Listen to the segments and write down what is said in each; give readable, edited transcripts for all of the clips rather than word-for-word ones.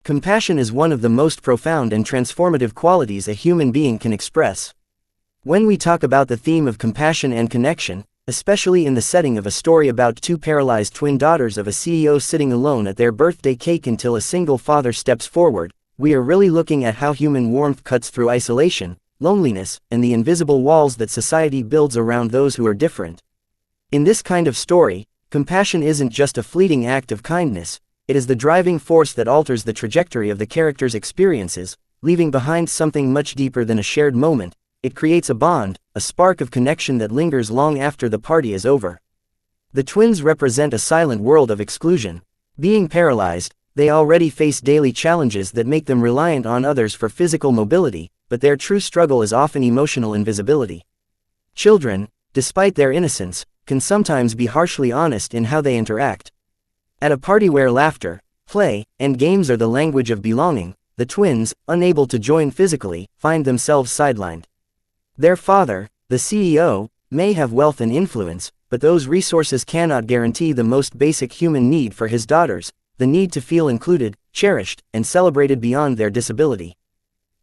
Compassion is one of the most profound and transformative qualities a human being can express. When we talk about the theme of compassion and connection, especially in the setting of a story about two paralyzed twin daughters of a CEO sitting alone at their birthday cake until a single father steps forward, we are really looking at how human warmth cuts through isolation, loneliness, and the invisible walls that society builds around those who are different. In this kind of story, compassion isn't just a fleeting act of kindness, it is the driving force that alters the trajectory of the character's experiences, leaving behind something much deeper than a shared moment. It creates a bond, a spark of connection that lingers long after the party is over. The twins represent a silent world of exclusion. Being paralyzed, they already face daily challenges that make them reliant on others for physical mobility, but their true struggle is often emotional invisibility. Children, despite their innocence, can sometimes be harshly honest in how they interact. At a party where laughter, play, and games are the language of belonging, the twins, unable to join physically, find themselves sidelined. Their father, the CEO, may have wealth and influence, but those resources cannot guarantee the most basic human need for his daughters, the need to feel included, cherished, and celebrated beyond their disability.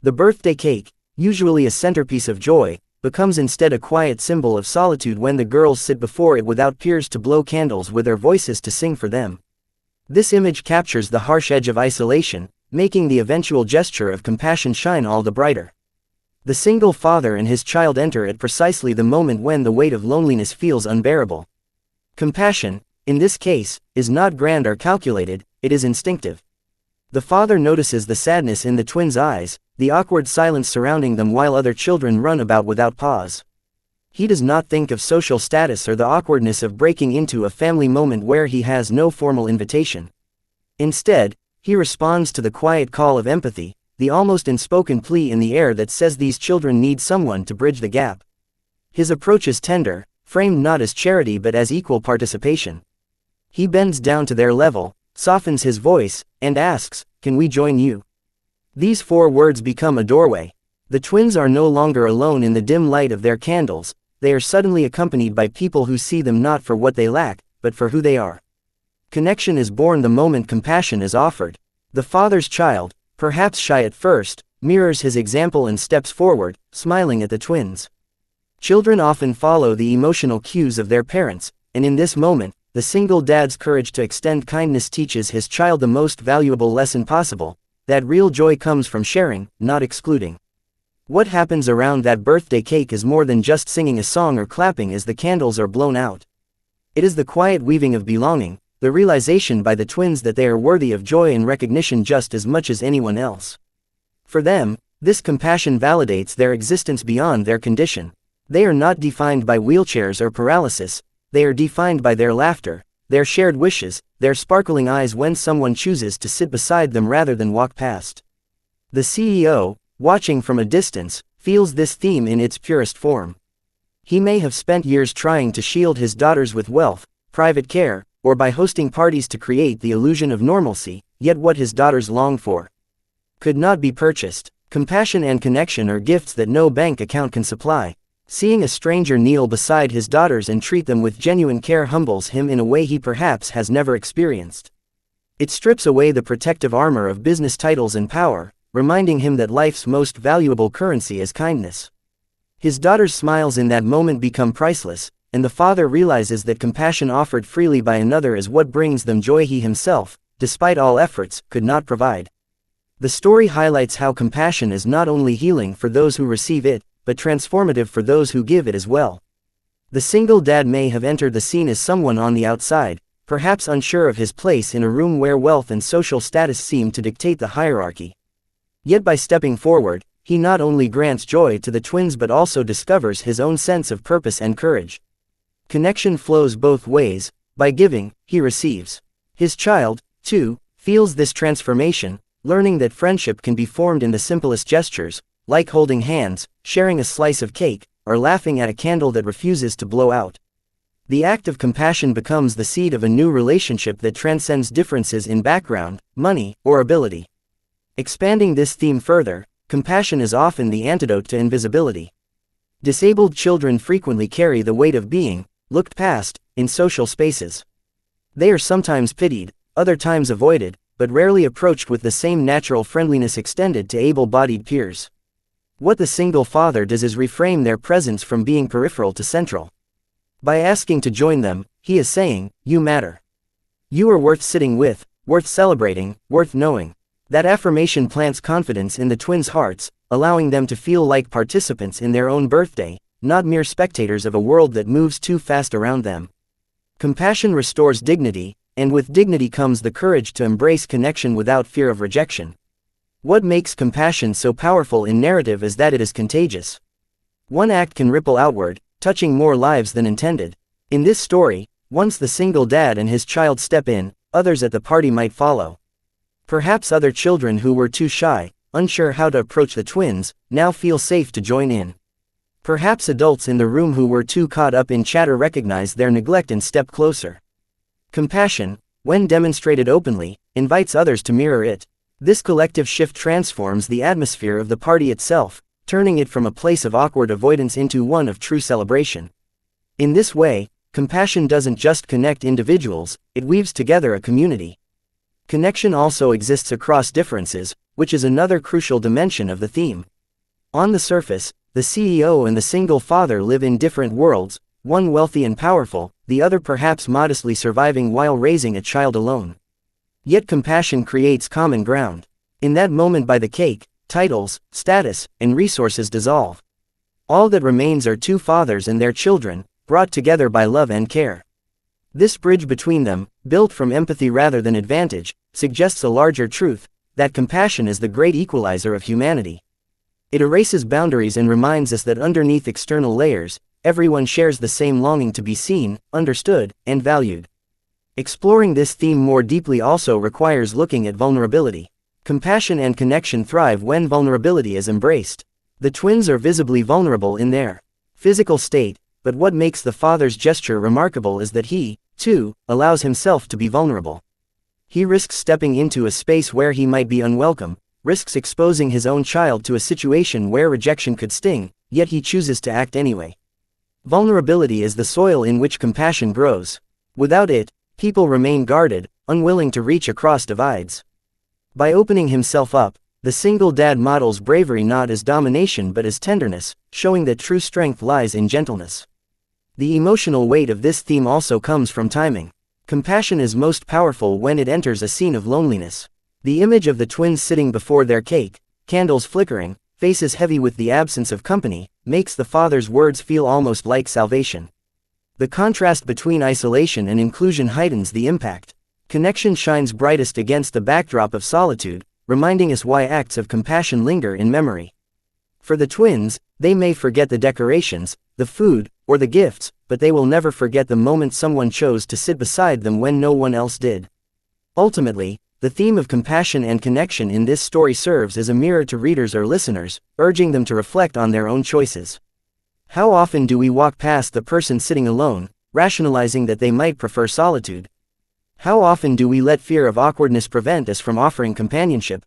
The birthday cake, usually a centerpiece of joy, becomes instead a quiet symbol of solitude when the girls sit before it without peers to blow candles with their voices to sing for them. This image captures the harsh edge of isolation, making the eventual gesture of compassion shine all the brighter. The single father and his child enter at precisely the moment when the weight of loneliness feels unbearable. Compassion, in this case, is not grand or calculated, it is instinctive. The father notices the sadness in the twins' eyes, the awkward silence surrounding them while other children run about without pause. He does not think of social status or the awkwardness of breaking into a family moment where he has no formal invitation. Instead, he responds to the quiet call of empathy, the almost unspoken plea in the air that says these children need someone to bridge the gap. His approach is tender, framed not as charity but as equal participation. He bends down to their level, softens his voice, and asks, "Can we join you?" These 4 words become a doorway. The twins are no longer alone in the dim light of their candles, they are suddenly accompanied by people who see them not for what they lack, but for who they are. Connection is born the moment compassion is offered. The father's child, perhaps shy at first, mirrors his example and steps forward, smiling at the twins. Children often follow the emotional cues of their parents, and in this moment, the single dad's courage to extend kindness teaches his child the most valuable lesson possible, that real joy comes from sharing, not excluding. What happens around that birthday cake is more than just singing a song or clapping as the candles are blown out. It is the quiet weaving of belonging, the realization by the twins that they are worthy of joy and recognition just as much as anyone else. For them, this compassion validates their existence beyond their condition. They are not defined by wheelchairs or paralysis, they are defined by their laughter, their shared wishes, their sparkling eyes when someone chooses to sit beside them rather than walk past. The CEO, watching from a distance, feels this theme in its purest form. He may have spent years trying to shield his daughters with wealth, private care, or by hosting parties to create the illusion of normalcy, yet what his daughters long for could not be purchased. Compassion and connection are gifts that no bank account can supply. Seeing a stranger kneel beside his daughters and treat them with genuine care humbles him in a way he perhaps has never experienced. It strips away the protective armor of business titles and power, reminding him that life's most valuable currency is kindness. His daughter's smiles in that moment become priceless, and the father realizes that compassion offered freely by another is what brings them joy he himself, despite all efforts, could not provide. The story highlights how compassion is not only healing for those who receive it, but transformative for those who give it as well. The single dad may have entered the scene as someone on the outside, perhaps unsure of his place in a room where wealth and social status seem to dictate the hierarchy. Yet by stepping forward, he not only grants joy to the twins but also discovers his own sense of purpose and courage. Connection flows both ways. By giving, he receives. His child, too, feels this transformation, learning that friendship can be formed in the simplest gestures, like holding hands, sharing a slice of cake, or laughing at a candle that refuses to blow out. The act of compassion becomes the seed of a new relationship that transcends differences in background, money, or ability. Expanding this theme further, compassion is often the antidote to invisibility. Disabled children frequently carry the weight of being looked past in social spaces. They are sometimes pitied, other times avoided, but rarely approached with the same natural friendliness extended to able-bodied peers. What the single father does is reframe their presence from being peripheral to central. By asking to join them, he is saying, "You matter. You are worth sitting with, worth celebrating, worth knowing." That affirmation plants confidence in the twins' hearts, allowing them to feel like participants in their own birthday, not mere spectators of a world that moves too fast around them. Compassion restores dignity, and with dignity comes the courage to embrace connection without fear of rejection. What makes compassion so powerful in narrative is that it is contagious. One act can ripple outward, touching more lives than intended. In this story, once the single dad and his child step in, others at the party might follow. Perhaps other children who were too shy, unsure how to approach the twins, now feel safe to join in. Perhaps adults in the room who were too caught up in chatter recognize their neglect and step closer. Compassion, when demonstrated openly, invites others to mirror it. This collective shift transforms the atmosphere of the party itself, turning it from a place of awkward avoidance into one of true celebration. In this way, compassion doesn't just connect individuals, it weaves together a community. Connection also exists across differences, which is another crucial dimension of the theme. On the surface, the CEO and the single father live in different worlds, one wealthy and powerful, the other perhaps modestly surviving while raising a child alone. Yet compassion creates common ground. In that moment by the cake, titles, status, and resources dissolve. All that remains are two fathers and their children, brought together by love and care. This bridge between them, built from empathy rather than advantage, suggests a larger truth, that compassion is the great equalizer of humanity. It erases boundaries and reminds us that underneath external layers, everyone shares the same longing to be seen, understood, and valued. Exploring this theme more deeply also requires looking at vulnerability. Compassion and connection thrive when vulnerability is embraced. The twins are visibly vulnerable in their physical state, but what makes the father's gesture remarkable is that he, too, allows himself to be vulnerable. He risks stepping into a space where he might be unwelcome, risks exposing his own child to a situation where rejection could sting, yet he chooses to act anyway. Vulnerability is the soil in which compassion grows. Without it, people remain guarded, unwilling to reach across divides. By opening himself up, the single dad models bravery not as domination but as tenderness, showing that true strength lies in gentleness. The emotional weight of this theme also comes from timing. Compassion is most powerful when it enters a scene of loneliness. The image of the twins sitting before their cake, candles flickering, faces heavy with the absence of company, makes the father's words feel almost like salvation. The contrast between isolation and inclusion heightens the impact. Connection shines brightest against the backdrop of solitude, reminding us why acts of compassion linger in memory. For the twins, they may forget the decorations, the food, or the gifts, but they will never forget the moment someone chose to sit beside them when no one else did. Ultimately, the theme of compassion and connection in this story serves as a mirror to readers or listeners, urging them to reflect on their own choices. How often do we walk past the person sitting alone, rationalizing that they might prefer solitude? How often do we let fear of awkwardness prevent us from offering companionship?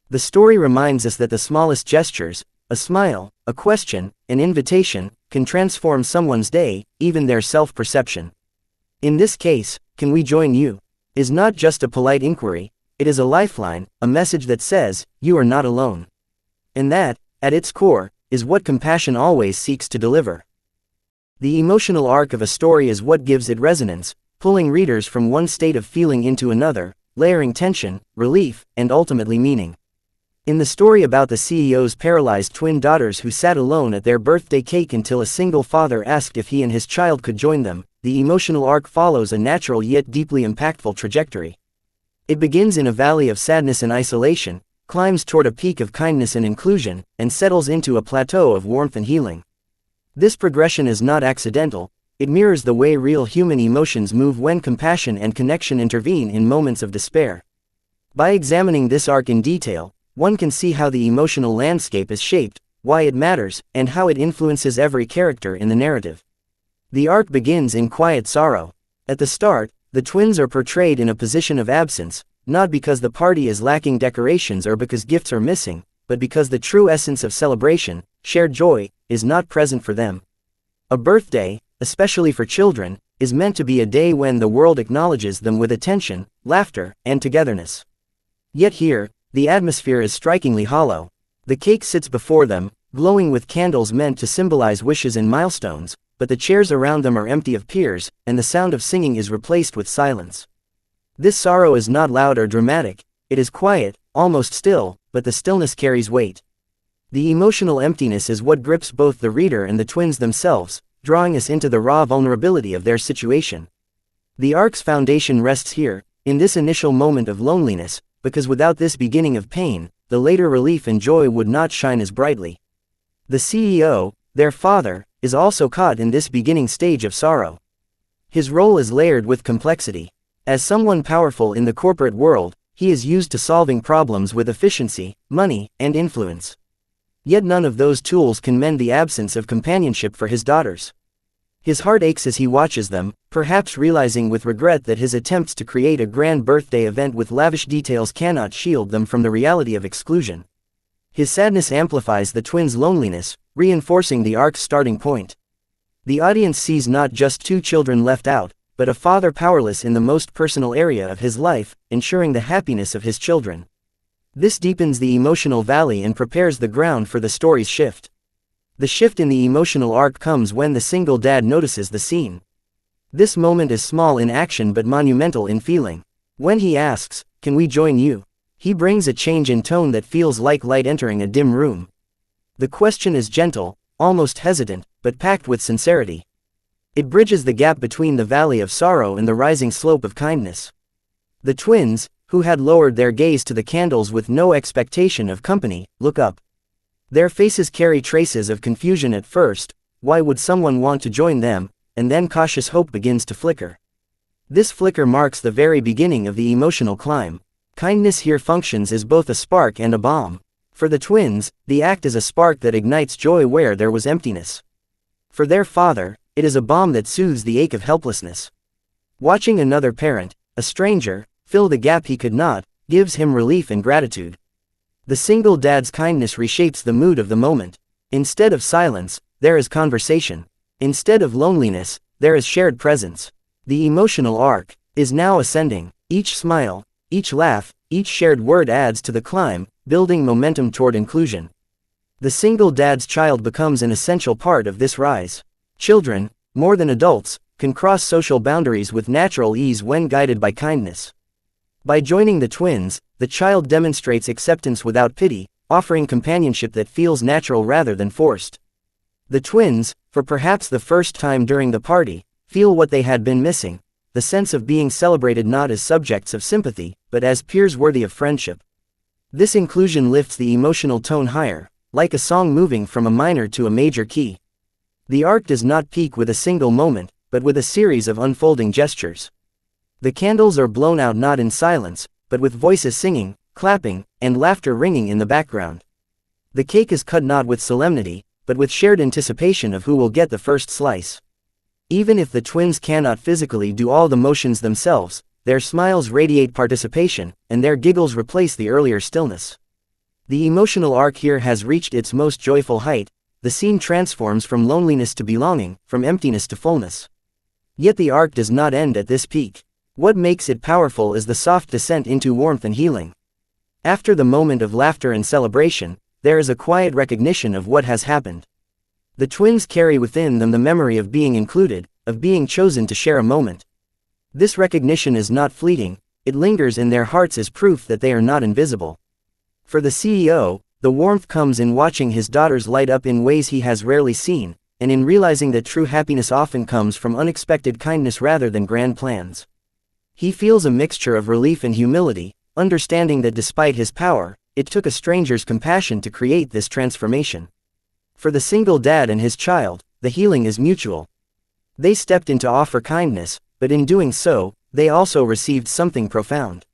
The story reminds us that the smallest gestures, a smile, a question, an invitation, can transform someone's day, even their self-perception. In this case, "Can we join you?" is not just a polite inquiry, it is a lifeline, a message that says, "You are not alone." And that, at its core, is what compassion always seeks to deliver. The emotional arc of a story is what gives it resonance, pulling readers from one state of feeling into another, layering tension, relief, and ultimately meaning. In the story about the CEO's paralyzed twin daughters who sat alone at their birthday cake until a single father asked if he and his child could join them, the emotional arc follows a natural yet deeply impactful trajectory. It begins in a valley of sadness and isolation, climbs toward a peak of kindness and inclusion, and settles into a plateau of warmth and healing. This progression is not accidental, it mirrors the way real human emotions move when compassion and connection intervene in moments of despair. By examining this arc in detail, one can see how the emotional landscape is shaped, why it matters, and how it influences every character in the narrative. The arc begins in quiet sorrow. At the start, the twins are portrayed in a position of absence, not because the party is lacking decorations or because gifts are missing, but because the true essence of celebration, shared joy, is not present for them. A birthday, especially for children, is meant to be a day when the world acknowledges them with attention, laughter, and togetherness. Yet here, the atmosphere is strikingly hollow. The cake sits before them, glowing with candles meant to symbolize wishes and milestones, but the chairs around them are empty of peers, and the sound of singing is replaced with silence. This sorrow is not loud or dramatic, it is quiet, almost still, but the stillness carries weight. The emotional emptiness is what grips both the reader and the twins themselves, drawing us into the raw vulnerability of their situation. The arc's foundation rests here, in this initial moment of loneliness, because without this beginning of pain, the later relief and joy would not shine as brightly. The CEO, their father, is also caught in this beginning stage of sorrow. His role is layered with complexity. As someone powerful in the corporate world, he is used to solving problems with efficiency, money, and influence. Yet none of those tools can mend the absence of companionship for his daughters. His heart aches as he watches them, perhaps realizing with regret that his attempts to create a grand birthday event with lavish details cannot shield them from the reality of exclusion. His sadness amplifies the twins' loneliness, reinforcing the arc's starting point. The audience sees not just two children left out, but a father powerless in the most personal area of his life, ensuring the happiness of his children. This deepens the emotional valley and prepares the ground for the story's shift. The shift in the emotional arc comes when the single dad notices the scene. This moment is small in action but monumental in feeling. When he asks, "Can we join you?" he brings a change in tone that feels like light entering a dim room. The question is gentle, almost hesitant, but packed with sincerity. It bridges the gap between the valley of sorrow and the rising slope of kindness. The twins, who had lowered their gaze to the candles with no expectation of company, look up. Their faces carry traces of confusion at first, why would someone want to join them, and then cautious hope begins to flicker. This flicker marks the very beginning of the emotional climb. Kindness here functions as both a spark and a bomb. For the twins, the act is a spark that ignites joy where there was emptiness. For their father, it is a bomb that soothes the ache of helplessness. Watching another parent, a stranger, fill the gap he could not, gives him relief and gratitude. The single dad's kindness reshapes the mood of the moment. Instead of silence, there is conversation. Instead of loneliness, there is shared presence. The emotional arc is now ascending. Each smile, each laugh, each shared word adds to the climb, building momentum toward inclusion. The single dad's child becomes an essential part of this rise. Children, more than adults, can cross social boundaries with natural ease when guided by kindness. By joining the twins, the child demonstrates acceptance without pity, offering companionship that feels natural rather than forced. The twins, for perhaps the first time during the party, feel what they had been missing, the sense of being celebrated not as subjects of sympathy, but as peers worthy of friendship. This inclusion lifts the emotional tone higher, like a song moving from a minor to a major key. The arc does not peak with a single moment, but with a series of unfolding gestures. The candles are blown out not in silence, but with voices singing, clapping, and laughter ringing in the background. The cake is cut not with solemnity, but with shared anticipation of who will get the first slice. Even if the twins cannot physically do all the motions themselves, their smiles radiate participation, and their giggles replace the earlier stillness. The emotional arc here has reached its most joyful height. The scene transforms from loneliness to belonging, from emptiness to fullness. Yet the arc does not end at this peak. What makes it powerful is the soft descent into warmth and healing. After the moment of laughter and celebration, there is a quiet recognition of what has happened. The twins carry within them the memory of being included, of being chosen to share a moment. This recognition is not fleeting, it lingers in their hearts as proof that they are not invisible. For the CEO, the warmth comes in watching his daughters light up in ways he has rarely seen, and in realizing that true happiness often comes from unexpected kindness rather than grand plans. He feels a mixture of relief and humility, understanding that despite his power, it took a stranger's compassion to create this transformation. For the single dad and his child, the healing is mutual. They stepped in to offer kindness, but in doing so, they also received something profound.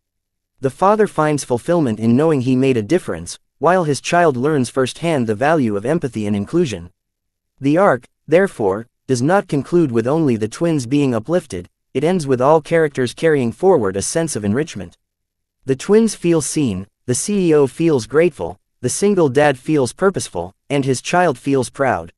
The father finds fulfillment in knowing he made a difference, while his child learns firsthand the value of empathy and inclusion. The arc, therefore, does not conclude with only the twins being uplifted, it ends with all characters carrying forward a sense of enrichment. The twins feel seen, the CEO feels grateful, the single dad feels purposeful, and his child feels proud.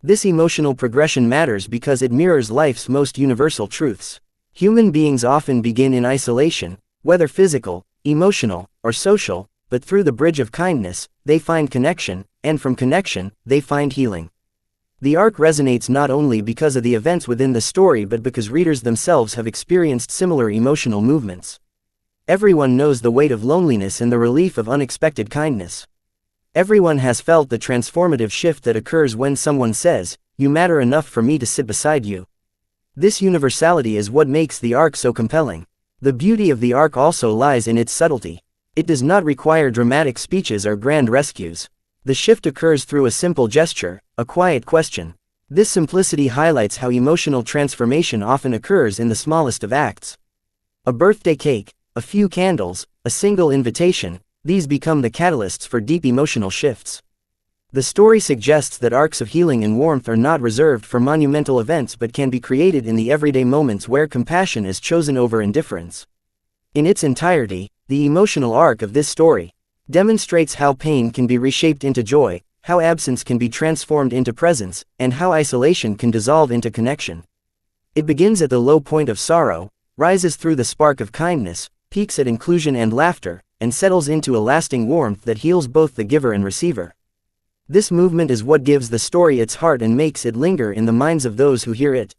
This emotional progression matters because it mirrors life's most universal truths. Human beings often begin in isolation, whether physical, emotional, or social, but through the bridge of kindness, they find connection, and from connection, they find healing. The arc resonates not only because of the events within the story but because readers themselves have experienced similar emotional movements. Everyone knows the weight of loneliness and the relief of unexpected kindness. Everyone has felt the transformative shift that occurs when someone says, "You matter enough for me to sit beside you." This universality is what makes the arc so compelling. The beauty of the arc also lies in its subtlety. It does not require dramatic speeches or grand rescues. The shift occurs through a simple gesture, a quiet question. This simplicity highlights how emotional transformation often occurs in the smallest of acts. A birthday cake, a few candles, a single invitation, these become the catalysts for deep emotional shifts. The story suggests that arcs of healing and warmth are not reserved for monumental events but can be created in the everyday moments where compassion is chosen over indifference. In its entirety, the emotional arc of this story demonstrates how pain can be reshaped into joy, how absence can be transformed into presence, and how isolation can dissolve into connection. It begins at the low point of sorrow, rises through the spark of kindness, peaks at inclusion and laughter, and settles into a lasting warmth that heals both the giver and receiver. This movement is what gives the story its heart and makes it linger in the minds of those who hear it.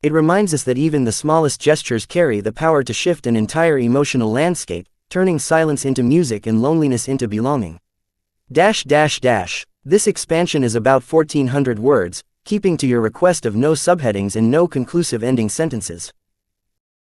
It reminds us that even the smallest gestures carry the power to shift an entire emotional landscape, turning silence into music and loneliness into belonging. This expansion is about 1400 words, keeping to your request of no subheadings and no conclusive ending sentences.